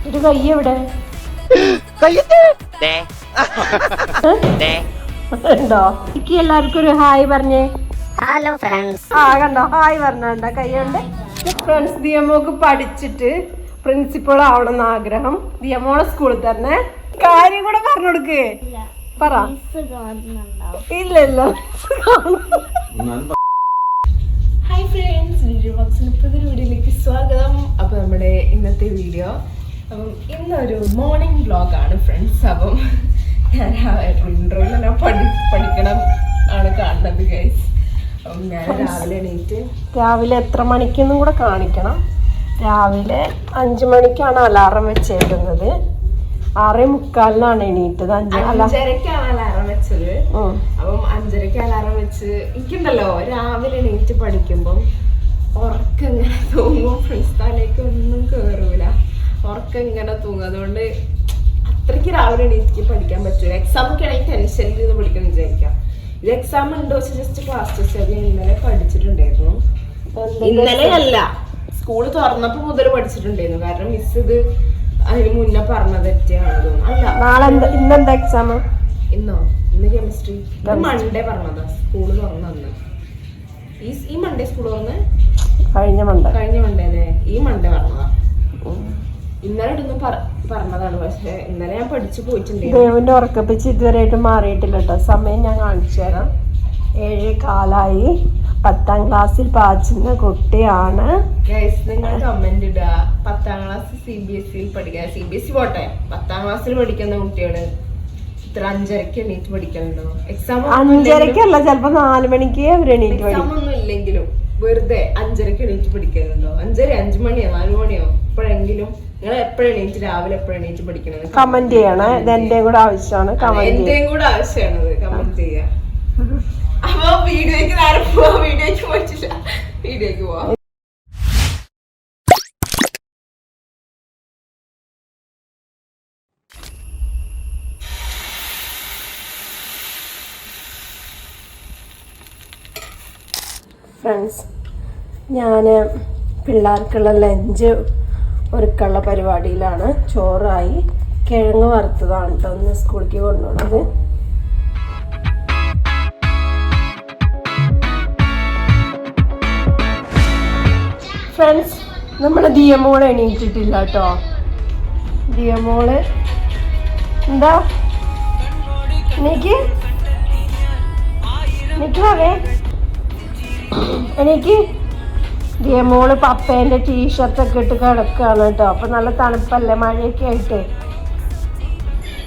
ഒരു കൈ എവിടെ ഉണ്ടോ? എനിക്ക് എല്ലാവർക്കും ഒരു ഹായ് പറഞ്ഞേ. Hello friends. കണ്ടോ ഹായ് പറഞ്ഞ കൈയുണ്ട്. ഫ്രണ്ട്സ്, ദിയമോക്ക് പഠിച്ചിട്ട് പ്രിൻസിപ്പൾ ആവണമെന്ന് ആഗ്രഹം. ദിയമോളെ സ്കൂളിൽ തന്നെ കാര്യം കൂടെ പറഞ്ഞു കൊടുക്കേ. പറ. ഇല്ല ഇല്ല. ഹായ് ഫ്രണ്ട്സ്, പുതിയൊരു വീഡിയോയിലേക്ക് സ്വാഗതം. അപ്പൊ നമ്മുടെ ഇന്നത്തെ വീഡിയോ ഇന്നൊരു മോർണിംഗ് വ്ലോഗാണ് ഫ്രണ്ട്സ്. അപ്പം ഞാൻ ഇൻട്രോയിലെല്ലാം പഠിക്കണം ആണ് കാണുന്നത് ഗൈസ്. അപ്പം ഞാൻ രാവിലെ എണീറ്റ് രാവിലെ എത്ര മണിക്കെന്നും കൂടെ കാണിക്കണം. രാവിലെ 5 മണിക്കാണ് അലാറം വെച്ചേക്കുന്നത്. 6:45 എണീറ്റത്. 5:30 അലാറം വെച്ചത്. അപ്പം 5:30 അലാറം വെച്ച് എനിക്കുണ്ടല്ലോ രാവിലെ എണീറ്റ് പഠിക്കുമ്പം ഉറക്കം ഇങ്ങനെ തൂങ്ങും ഫ്രണ്ട്സ്. തലേക്ക് ഒന്നും കേറൂല, ഉറക്കം ഇങ്ങനെ തൂങ്ങും. അതുകൊണ്ട് അത്രയ്ക്ക് രാവിലെ എണീറ്റ് പഠിക്കാൻ പറ്റൂല. എക്സാം ഒക്കെ ആണെങ്കിൽ ടെൻഷനിൽ നിന്ന് പഠിക്കണം വിചാരിക്കാം. ഇത് എക്സാം ഉണ്ടോ ജസ്റ്റ് ക്ലാസ് ടെസ്റ്റ് അത് ഇന്നലെ പഠിച്ചിട്ടുണ്ടായിരുന്നു. ഇന്നലെ അല്ല, സ്കൂള് തുറന്നപ്പോ മുതൽ പഠിച്ചിട്ടുണ്ടായിരുന്നു. കാരണം മിസ് ഇത് അതിന് മുന്നേ പറഞ്ഞത് തെറ്റിയാണ് തോന്നുന്നു. അല്ല, നാളെ ഇന്നെന്താ എക്സാം? ഇന്നോ? ഇന്ന് കെമിസ്ട്രി. മൺഡേ പറഞ്ഞതാ സ്കൂള് തുറന്നു. ഈ മൺഡേ സ്കൂൾ തുറന്ന് കഴിഞ്ഞ മൺഡേ അല്ലേ? ഈ മൺഡേ പറഞ്ഞതാ. ഇന്നലെ ഇടുന്ന് പറഞ്ഞതാണ്. പക്ഷെ ഇന്നലെ ഞാൻ പഠിച്ചു പോയിട്ടുണ്ട്. ദേവിന്റെ ഉറക്കപ്പിച്ച് ഇതുവരെയായിട്ട് മാറിയിട്ടില്ല കേട്ടോ. സമയം ഞാൻ കാണിച്ചു തരാം. 7:15. 10ാം ക്ലാസ്സിൽ പാച്ചുന്ന കുട്ടിയാണ്. നിങ്ങൾ കമന്റ് ഇടുക. 10ാം ക്ലാസ് CBSE പഠിക്കുക. CBSE പോട്ടെ, 10ാം ക്ലാസ്സിൽ പഠിക്കുന്ന കുട്ടികള് ഇത്ര 5:30 എണീറ്റ് പഠിക്കലുണ്ടോ? എക്സാം 5:30 ചിലപ്പോ 4 മണിക്ക് എക്സാം ഒന്നും ഇല്ലെങ്കിലും വെറുതെ 5:30 എണീറ്റ് പഠിക്കലുണ്ടോ? 5:30, 5 മണിയോ 4 മണിയോ എപ്പോഴെങ്കിലും നിങ്ങൾ എപ്പോഴെണീറ്റ് രാവിലെ എപ്പോഴെണീറ്റ് പഠിക്കണത് കമന്റ് ചെയ്യണം. ഇത് എന്റെയും കൂടെ ആവശ്യമാണ്. എന്റെയും കൂടെ ആവശ്യമാണത്. കമന്റ് ചെയ്യാ. അപ്പൊ വീഡിയോക്ക് നേരെ പോവാ. വീഡിയോക്ക് പോയിട്ടില്ല, വീഡിയോക്ക് പോവാ. ഫ്രണ്ട്സ്, ഞാൻ പിള്ളേർക്കുള്ള ലഞ്ച് ഒരുക്കുള്ള പരിപാടിയിലാണ്. ചോറായി, കിഴങ്ങ് വറുത്തതാണ് കേട്ടോ ഒന്ന് സ്കൂളിലേക്ക് കൊണ്ടുപോകുന്നത്. ഫ്രണ്ട്സ്, നമ്മുടെ ദിയമോള് എണീറ്റിട്ടില്ല കേട്ടോ. ദിയമോള് എന്താ എനിക്ക് ദിയമോള് പപ്പേന്റെ ടീഷർട്ടൊക്കെ ഇട്ട് കിടക്കുകയാണ് കേട്ടോ. അപ്പൊ നല്ല തണുപ്പല്ലേ, മഴയൊക്കെ ആയിട്ട്.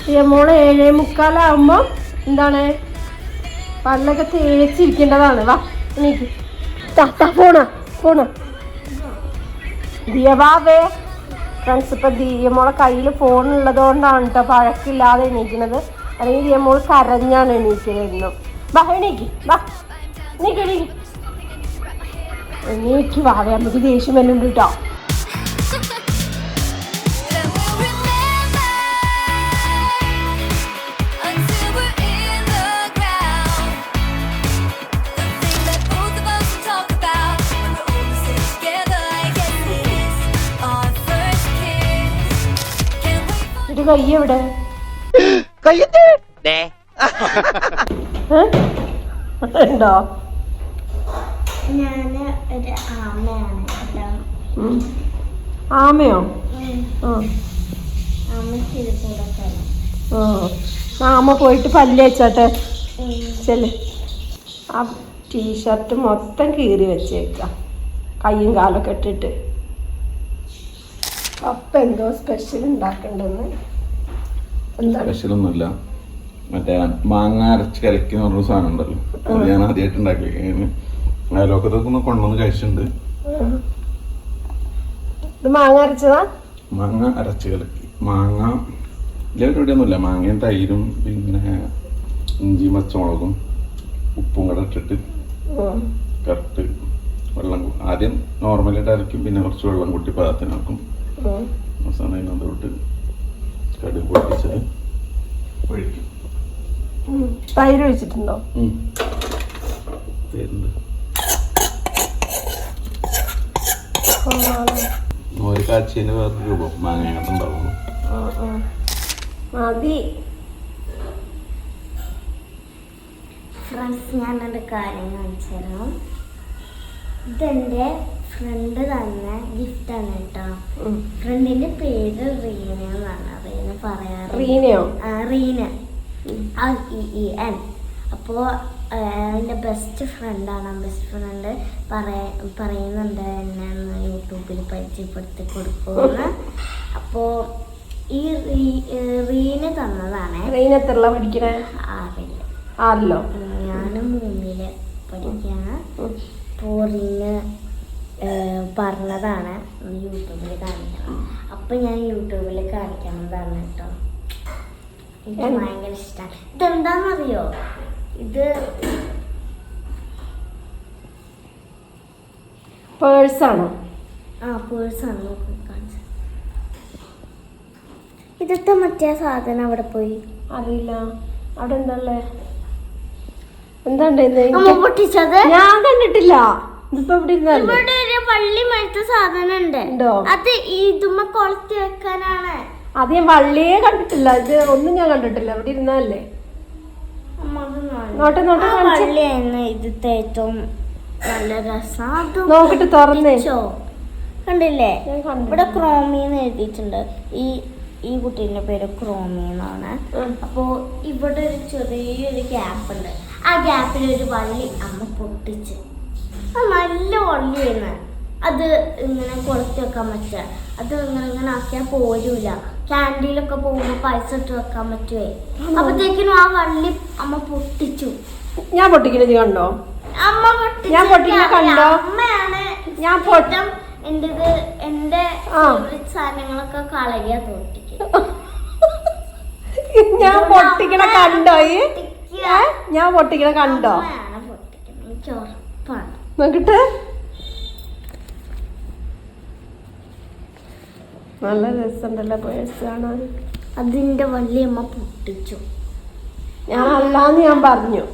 ദിയമോള് 7:45 എന്താണ് പല്ലൊക്കെ തേച്ചിരിക്കേണ്ടതാണ്. വാ എനിക്ക് പോണ ദിയബാവേ. ഫ്രണ്ട്സ്, ഇപ്പൊ ദിയമോളെ കയ്യിൽ ഫോൺ ഉള്ളത് കൊണ്ടാണ് കേട്ടോ പഴക്കില്ലാതെ എണീക്കുന്നത്. അല്ലെങ്കിൽ ദിയമോള് കരഞ്ഞാണ് എണീക്കുന്നത്. വാ എണീക്ക്, വാ എണീക്ക് വാവേ, നമുക്ക് ദേഷ്യം വരുന്നുണ്ട് കേട്ടോ. ഒരു കൈ എവിടെ? ഉണ്ടോ? ആമയോ? ആമ പോയിട്ട് പല്ല് വെച്ചാട്ടെ. ചെല്ല്. ആ ടീഷർട്ട് മൊത്തം കീറി വെച്ചേക്കാം, കയ്യും കാലൊക്കെ ഇട്ടിട്ട്. അപ്പൊ എന്തോ സ്പെഷ്യൽ ഉണ്ടാക്കണ്ടെന്ന്. സ്പെഷ്യലൊന്നുമില്ല, മറ്റേ മാങ്ങ അരച്ച് കലക്കി എന്ന് പറഞ്ഞ സാധനം ഉണ്ടല്ലോ, അത് ഞാൻ ആദ്യമായിട്ട് ഉണ്ടാക്കി. അയലോക്കത്തൊക്കെ ഒന്ന് കൊണ്ടുവന്ന് കഴിച്ചിട്ടുണ്ട്. മാങ്ങ അരച്ചതാ? മാങ്ങ അരച്ച് കലക്കി. മാങ്ങ ഇല്ല, മാങ്ങയും തൈരും പിന്നെ ഇഞ്ചിയും പച്ചമുളകും ഉപ്പും കൂടെ ഇട്ടിട്ട് കറക്റ്റ് വെള്ളം ആദ്യം നോർമലായിട്ട് അരയ്ക്കും, പിന്നെ കുറച്ച് വെള്ളം കൂട്ടി പാകത്തിനാക്കും. അവസാനം അതിനകത്തോട്ട് കടുക് പൊട്ടിച്ചത് ഒഴിക്കും. തൈര് ഒഴിച്ചിട്ടുണ്ടോ? ഒരു കാച്ചിന് വേറെ രൂപം മാങ്ങ ഉണ്ടാവുന്നു. മതി ഫ്രണ്ട്സ്. ഞാനൊരു കാര്യം കാണിച്ചു തരാം. ഇതെന്റെ ഫ്രണ്ട് തന്നെ ഗിഫ്റ്റാണ് കേട്ടോ. ഫ്രണ്ടിന്റെ പേര് റീന എന്നാണ്. റീന പറയാറ്. റീനയോ? റീന REEN. അപ്പോൾ എൻ്റെ ബെസ്റ്റ് ഫ്രണ്ടാണ്. ബെസ്റ്റ് ഫ്രണ്ട് പറയുന്നുണ്ട് എന്നെ യൂട്യൂബിൽ പരിചയപ്പെടുത്തി കൊടുക്കുമെന്ന്. അപ്പോൾ ഈ റീന തന്നതാണ്. റീന എത്രല്ല പഠിക്കണേ? 6-ലോ? ഞാൻ 3-ല് പഠിക്കാണ്. അപ്പോൾ റീന പറഞ്ഞതാണ് യൂട്യൂബിൽ കാണിക്കണം. അപ്പം ഞാൻ യൂട്യൂബിൽ കാണിക്കുന്നതാണ് കേട്ടോ. എനിക്ക് ഭയങ്കര ഇഷ്ടമാണ്. ഇതെന്താണെന്നറിയോ? ഇത് പേഴ്സാണോ? പേഴ്സാണ്. കാണിച്ചു. ഇതൊക്കെ മറ്റേ സാധനം അവിടെ പോയി. അറിയില്ല. അവിടെ എന്താ എന്താണ്ട് പൊട്ടിച്ചത് ഞാൻ കണ്ടിട്ടില്ല. ഇതിപ്പോ ഇവിടെ ഒരു വള്ളി മഴത്ത സാധനം ഉണ്ട്. അത് ഇതുമ്മ കൊളത്തി വെക്കാനാണ്. അത് ഞാൻ വള്ളിയെ കണ്ടിട്ടില്ല. ഇത് ഒന്നും ഞാൻ കണ്ടിട്ടില്ല. ഇവിടെ ഇരുന്നല്ലേ. വള്ളിയായിരുന്നു ഇതിത്തെ ഏറ്റവും നല്ല രസം. നോക്കിട്ട് തുറന്നേ കണ്ടില്ലേ? ഇവിടെ ക്രോമിന്ന് എഴുതിയിട്ടുണ്ട്. ഈ കുട്ടീന്റെ പേര് ക്രോമി എന്നാണ്. അപ്പോ ഇവിടെ ഒരു ചെറിയൊരു ഗ്യാപ്പ് ഉണ്ട്. ആ ഗ്യാപ്പിൽ ഒരു വള്ളി അമ്മ പൊട്ടിച്ച്. നല്ല വള്ളിയാണ്. അത് ഇങ്ങനെ കൊളുത്തി വെക്കാൻ പറ്റുക. അത് ഇങ്ങനെ ആക്കിയാൽ പോരൂല. ക്യാൻറ്റീനിലൊക്കെ പോകുമ്പോൾ പൈസ ഇട്ട് വെക്കാൻ പറ്റുവേ. അപ്പത്തേക്കിനും ആ വള്ളി അമ്മ പൊട്ടിച്ചു. ഞാൻ പൊട്ടിക്കുന്നത് കണ്ടോ? അമ്മ പൊട്ടിച്ചു. അമ്മയാണ് എന്റെ സാധനങ്ങളൊക്കെ കളയാ തോട്ടിക്ക്. ഞാൻ പൊട്ടിക്കണ കണ്ടോ? ഞാൻ പൊട്ടിക്കണ കണ്ടോ? എനിക്ക് ഉറപ്പാണ്. നോക്കിട്ട് നല്ല രസമുണ്ടല്ലോ പേഴ്സ് കാണാൻ. അതിന്റെ വള്ളിയമ്മ പൊട്ടിച്ചു. ഞാൻ അല്ലാന്ന് ഞാൻ പറഞ്ഞു.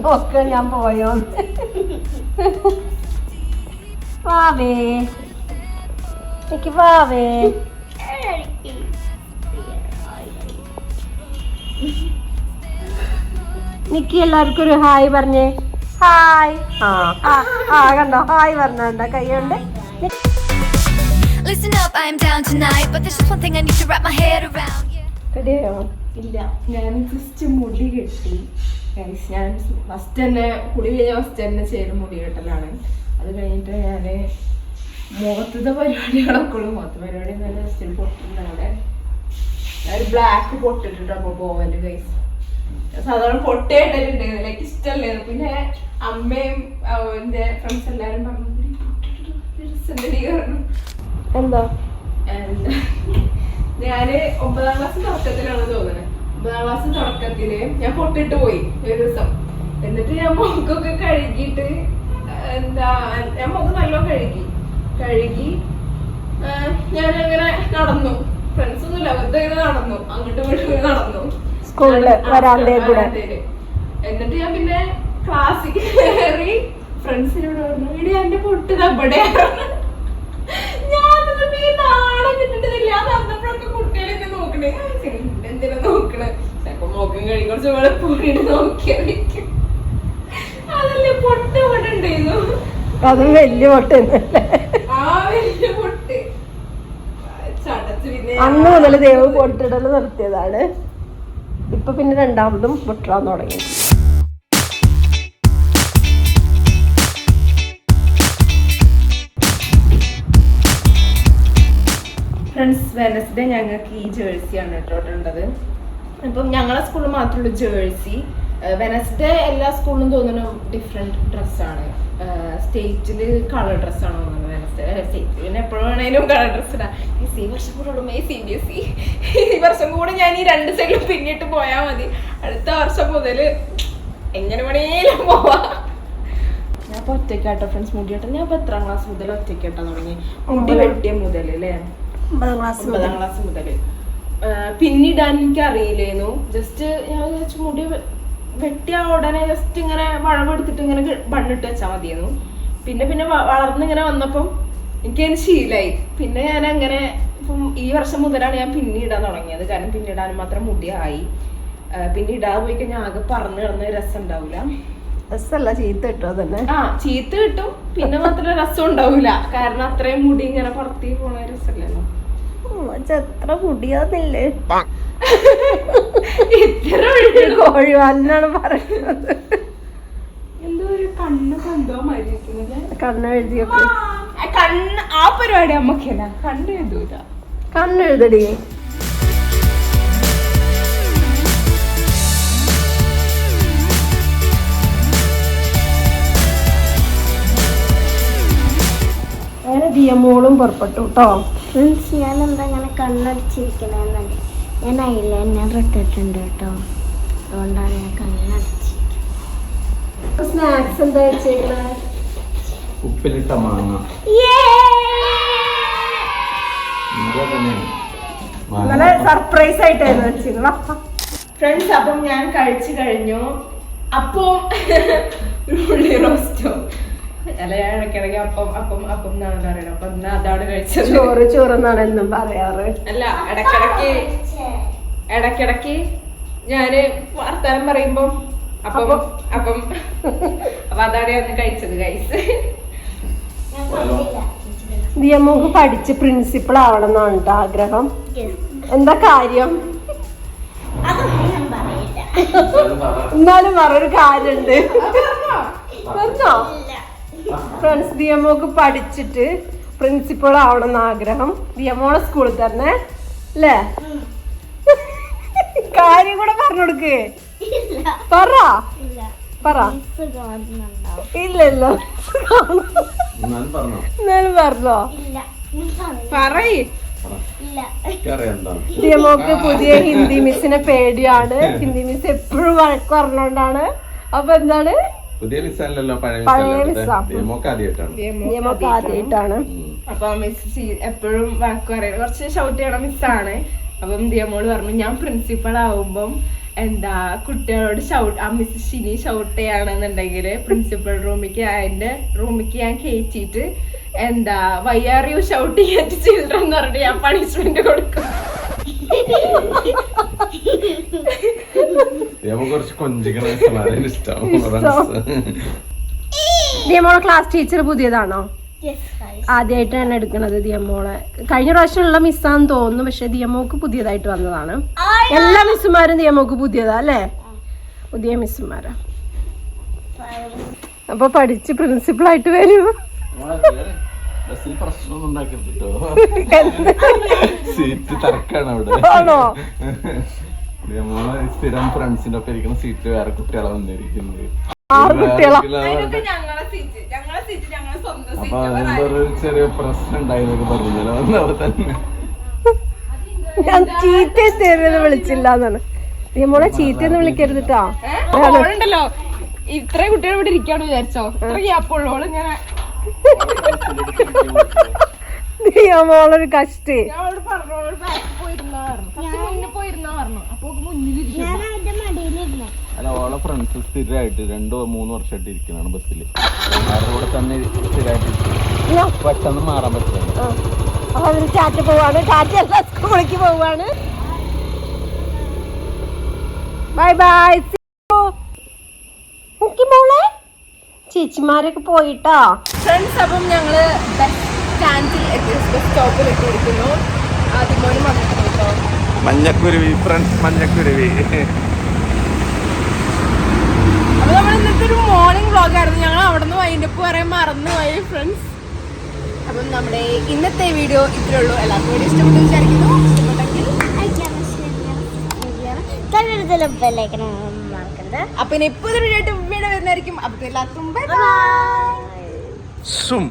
നോക്ക ഞാൻ പോയോ? വാവേ എനിക്ക് വാവേ. നിക്ക് എല്ലാവർക്കും ഒരു ഹായ് പറഞ്ഞേ. ഹായ്. കണ്ടോ? ഹായ് പറഞ്ഞ കൈയുണ്ട്. റെഡിയോ? ഇല്ല, ഞാൻ ജസ്റ്റ് മുടി കെട്ടി. ഞാൻ ഫസ്റ്റ് തന്നെ കുളി കഴിഞ്ഞ ഫസ്റ്റ് തന്നെ ചെയ്ത് മുടി കെട്ടലാണ്. അത് കഴിഞ്ഞിട്ട് ഞാൻ മുഖത്തത്തെ പരിപാടികളൊക്കെ ഉള്ളു. മുഖത്ത് പരിപാടി നല്ല ജസ്റ്റ് പൊട്ടുന്നവിടെ ഒരു ബ്ലാക്ക് പൊട്ടിട്ടുണ്ട്. അപ്പൊ പോവല് കൈസ് സാധാരണ പൊട്ടേട്ടിട്ടുണ്ട്. എനിക്ക് ഇഷ്ടമല്ലായിരുന്നു. പിന്നെ അമ്മയും എന്റെ ഫ്രണ്ട്സ് എല്ലാരും പറഞ്ഞു എന്താ. ഞാന് 9ാം ക്ലാസ് തുടക്കത്തിലാണ് തോന്നുന്നത്. 9ാം ക്ലാസ് തുടക്കത്തില് ഞാൻ പൊട്ടിട്ട് പോയി ഒരു ദിവസം. എന്നിട്ട് ഞാൻ മുഖമൊക്കെ കഴുകിയിട്ട് ഞാൻ മുഖം നല്ലോണം കഴുകി ഞാനങ്ങനെ നടന്നു. ഫ്രണ്ട്സ് ഒന്നുമില്ല, വെറുതെ നടന്നു. അങ്ങോട്ടും ഇങ്ങോട്ടും നടന്നു സ്കൂളില് വരാന്തയിൽ കൂടെ. എന്നിട്ട് ഞാൻ പിന്നെ ക്ലാസ്സിൽ കയറി ഫ്രണ്ട്സിനോട് പറഞ്ഞു, ഇടി എന്റെ പൊട്ട് തപ്പടെയാണ്. ഞാനൊന്നും ഈ നാളെ കിട്ടിട്ടില്ല. അത് അന്നപ്പോഴൊക്കെ കുട്ടികളെ നോക്കണേ. എന്തിനാ നോക്കണേ? ചിലപ്പോ മോക്കും കഴി കുറച്ച് പോലെ പൊടിയിട്ട് നോക്കിയായിരിക്കും. അതല്ലേ പൊട്ട് ഇവിടെ ഉണ്ടായിരുന്നു. അത് വലിയ പൊട്ട്. ആ വലിയ പൊട്ട് ചടച്ച്. പിന്നെ അന്ന് മുതൽ ദേവ് പൊട്ടിടൽ നിർത്തിയതാണ്. ഇപ്പൊ പിന്നെ രണ്ടാമതും പൊട്ടാൻ തുടങ്ങി. ഫ്രണ്ട്സ്, വെനസ്ഡേ ഞങ്ങൾക്ക് ഈ ജേഴ്സിയാണ് ഇട്ടോട്ടുള്ളത്. അപ്പം ഞങ്ങളെ സ്കൂളിൽ മാത്രമുള്ള ജേഴ്സി. വെനസ്ഡേ എല്ലാ സ്കൂളിലും തോന്നുന്നു ഡിഫറെന്റ് ഡ്രസ്സാണ്. സ്റ്റേറ്റില് കളർ ഡ്രസ്സാണ് തോന്നുന്നത്. വെനസ്ഡേ സ്റ്റേറ്റിൽ പിന്നെ എപ്പോഴും വേണേലും കളർ ഡ്രസ് ഇടാം. ഈ വർഷം കൂടെ ഉള്ളൂ CBSE. ഈ വർഷം കൂടെ ഞാൻ ഈ 2 സൈഡിലും പിന്നിട്ട് പോയാൽ മതി. അടുത്ത വർഷം മുതൽ എങ്ങനെ വേണേലും പോവാ. ഞാൻ ഇപ്പൊ ഒറ്റയ്ക്കാട്ടോ ഫ്രണ്ട്സ് മുടി വെട്ടാൻ. ഞാൻ ഇപ്പൊ എത്രാം ക്ലാസ് മുതൽ ഒറ്റയ്ക്കാട്ടാ തുടങ്ങി? മുടി വെട്ടിയ മുതൽ അല്ലേ? 9ാം ക്ലാസ് മുതൽ. പിന്നിടാൻ എനിക്ക് അറിയില്ലേന്നു. ജസ്റ്റ് ഞാൻ വിചാരിച്ചു മുടി വെട്ടിയ ഉടനെ ജസ്റ്റ് ഇങ്ങനെ വളവെടുത്തിട്ട് ഇങ്ങനെ ബണ്ണിട്ട് വെച്ചാൽ മതിയായിരുന്നു. പിന്നെ പിന്നെ വളർന്നിങ്ങനെ വന്നപ്പം എനിക്കതിന് ശീലമായി. പിന്നെ ഞാൻ അങ്ങനെ ഇപ്പം ഈ വർഷം മുതലാണ് ഞാൻ പിന്നിടാൻ തുടങ്ങിയത്. കാരണം പിന്നിടാനും മാത്രം മുടിയായി. പിന്നെ ഇടാതെ പോയി കഴിഞ്ഞാൽ ആകെ പറന്ന് കിടന്ന രസം ഉണ്ടാവില്ല. രസമല്ല, ചീത്ത കിട്ടും അതന്നെ. ചീത്ത കിട്ടും. പിന്നെ മാത്രം രസം ഉണ്ടാവില്ല. കാരണം അത്രയും മുടി ഇങ്ങനെ പറത്തി പോണ രസമല്ലല്ലോ. എത്ര മുടിയാന്നില്ലേ? ഇത്ര കോഴിവാലിനാണ് പറയുന്നത്. എന്തോ ഒരു കണ്ണ് കണ്ടോ മരിക്കുന്നത്. കണ്ണെഴുതിയൊക്കെ കണ്ണ് ആ പരിപാടി അമ്മക്കല്ല. കണ്ണ് എഴുതൂല. കണ്ണെഴുതടി. അങ്ങനെ ദിയമോളും പുറപ്പെട്ടു കേട്ടോ. ഫ്രണ്ട്സ്, ഞാൻ എന്താ അങ്ങനെ കണ്ണടിച്ചിരിക്കണെന്നല്ല, ഞാൻ ഐലൈനർ ഇട്ടിട്ടുണ്ട് കേട്ടോ. അതുകൊണ്ടാണ് ഞാൻ കണ്ണടിച്ചിരിക്കുന്നത്. സ്നാക്സ് എന്താ വെച്ചേക്കണേ? ഉപ്പിലിട്ട മാങ്ങ. നല്ല സർപ്രൈസ് ആയിട്ടായിരുന്നു വെച്ചിരുന്നു. ഫ്രണ്ട്സ്, അപ്പം ഞാൻ കഴിച്ചു കഴിഞ്ഞു. അപ്പം ഉള്ളി റോസ്റ്റോ അല്ല, ഞാൻ ഇടയ്ക്കിടയ്ക്ക് അപ്പം അപ്പം അപ്പം എന്നാണ് പറയുന്നത്. അപ്പൊ എന്നാ അതാണ് കഴിച്ചത്. ചോറെന്നാണ് എന്നും പറയാറ്. അല്ല, ഇടയ്ക്കിടയ്ക്ക് ഞാന് വർത്താനം പറയുമ്പോ അപ്പം അപ്പം അപ്പൊ അതാണ് ഞാൻ കഴിച്ചത് ഗൈസ്. ദിയമോക്ക് പഠിച്ച് പ്രിൻസിപ്പൾ ആവണം എന്നാണ് കേട്ടോ ആഗ്രഹം. എന്താ കാര്യം? എന്നാലും വേറൊരു കാര്യണ്ട്. പറഞ്ഞോ? ഫ്രണ്ട്സ്, ദിയമോക്ക് പഠിച്ചിട്ട് പ്രിൻസിപ്പൾ ആവണം എന്ന് ആഗ്രഹം. ദിയമോളെ സ്കൂളിൽ തന്നെ അല്ലേ? കാര്യം കൂടെ പറഞ്ഞു കൊടുക്ക്. പറ ഇല്ലല്ലോ. എന്നാലും പറഞ്ഞോ? പറയ്. ദിയമോക്ക് പുതിയ ഹിന്ദി മിസ്സിനെ പേടിയാണ്. ഹിന്ദി മിസ് എപ്പോഴും വഴക്ക് പറഞ്ഞോണ്ടാണ്. അപ്പൊ എന്താണ്? പുതിയ മിസ്സല്ലല്ലോ, പഴയ മിസ്സാ. ദിയമോക്ക് ആദ്യമായിട്ടാണ്. അപ്പൊ മിസ് എപ്പോഴും വഴക്ക് പറയുന്നത് കുറച്ച് ഷൗട്ട് ചെയ്യണ മിസ്സാണ്. അപ്പം ദിയമോള് പറഞ്ഞു, ഞാൻ പ്രിൻസിപ്പൾ ആവുമ്പം എന്താ കുട്ടികളോട് ആ മിസ് ഷിനി ഷൗട്ട് ചെയ്യാണെന്നുണ്ടെങ്കിൽ പ്രിൻസിപ്പൽ അതിന്റെ റൂമിക്ക് ഞാൻ കയറ്റിയിട്ട് എന്താ why are you shouting at children എന്ന് പറഞ്ഞിട്ട് ഞാൻ പണിഷ്മെന്റ് കൊടുക്കും. ദിയമോളെ ക്ലാസ് ടീച്ചർ പുതിയതാണോ? ആദ്യമായിട്ടാണ് എടുക്കണത് ദിയമോളെ. കഴിഞ്ഞ പ്രാവശ്യമുള്ള മിസ്സാന്ന് തോന്നുന്നു. പക്ഷെ ദിയമോക്ക് പുതിയതായിട്ട് വന്നതാണ്. എല്ലാ മിസ്സുമാരും ദിയമോക്ക് പുതിയതാ അല്ലേ? പുതിയ മിസ്സുമാരാ. അപ്പൊ പഠിച്ച് പ്രിൻസിപ്പൾ ആയിട്ട് വരൂ. സീറ്റ് തർക്കാണ് അവിടെ. ആണോ? സ്ഥിരം ഫ്രണ്ട്സിന്റെ ഒക്കെ ഇരിക്കുന്ന സീറ്റ് വേറെ കുട്ടികളെ വന്നിരിക്കുന്നത്. 6 കുട്ടികളാ. അപ്പൊ അതിന്റെ ഒരു ചെറിയ പ്രശ്നം ഉണ്ടായിരുന്നു പറഞ്ഞല്ലോ അവിടെ തന്നെ. ഞാൻ ചീത്ത വിളിച്ചില്ല എന്നാണ്. ദിയമോളെ ചീത്തന്ന് വിളിക്കരുത് കേട്ടോ. ഉണ്ടല്ലോ ഇത്രയും കുട്ടികൾ ഇവിടെ ഇരിക്കാന്ന് വിചാരിച്ചോ? അപ്പോഴോള് ഇങ്ങനെ ദിയമോളൊരു കഷ്ടി. അല്ല, ഓളെ ഫ്രണ്ട്സ് സ്ഥിരമായിട്ട് 2-3 വർഷമായിട്ട് ഇരിക്കുന്നതാണ് ബസ്സിൽ. അവരുടെ കൂടെ തന്നെ സ്ഥിരമായിട്ട് പെട്ടെന്ന് മാറാൻ പറ്റില്ല. അപ്പൊ അവര് ചാറ്റ പോവാണ്. ചാറ്റല്ല, സ്കൂളിലേക്ക് പോവാണ്. Bye bye. മോളെ ചേച്ചിമാരൊക്കെ പോയിട്ടാ. ഫ്രണ്ട്സ്, അപ്പം ഞങ്ങള് ബസ് സ്റ്റാൻഡിൽ ബസ് സ്റ്റോപ്പിൽ എത്തിയിരിക്കുന്നു. ആദ്യം വന്നിട്ടുണ്ട് കേട്ടോ. മഞ്ഞക്കുരുവി ഫ്രണ്ട്സ്, മഞ്ഞക്കുരുവി. അപ്പൊ നമ്മൾ ഇന്നത്തെ ഒരു മോർണിംഗ് വ്ളോഗായിരുന്നു. ഞങ്ങൾ അവിടെ നിന്ന് വൈൻഡപ്പ് പറയാൻ മറന്നുപോയി ഫ്രണ്ട്സ്. അപ്പം നമ്മുടെ ഇന്നത്തെ വീഡിയോ ഇത്രേ ഉള്ളൂ. എല്ലാവർക്കും വീഡിയോ ഇഷ്ടപ്പെട്ടു വിചാരിക്കുന്നു. ഇഷ്ടപ്പെട്ടെങ്കിൽ ബെല്ലൈക്കൺ മറക്കരുത്. ചെയ്യാറുണ്ട്. അപ്പൊ ഇനി ഇപ്പൊ ഒരു വീഡിയോ വരുന്നതായിരിക്കും. അപ്പൊ എല്ലാവർക്കും ബൈ ബൈ. സും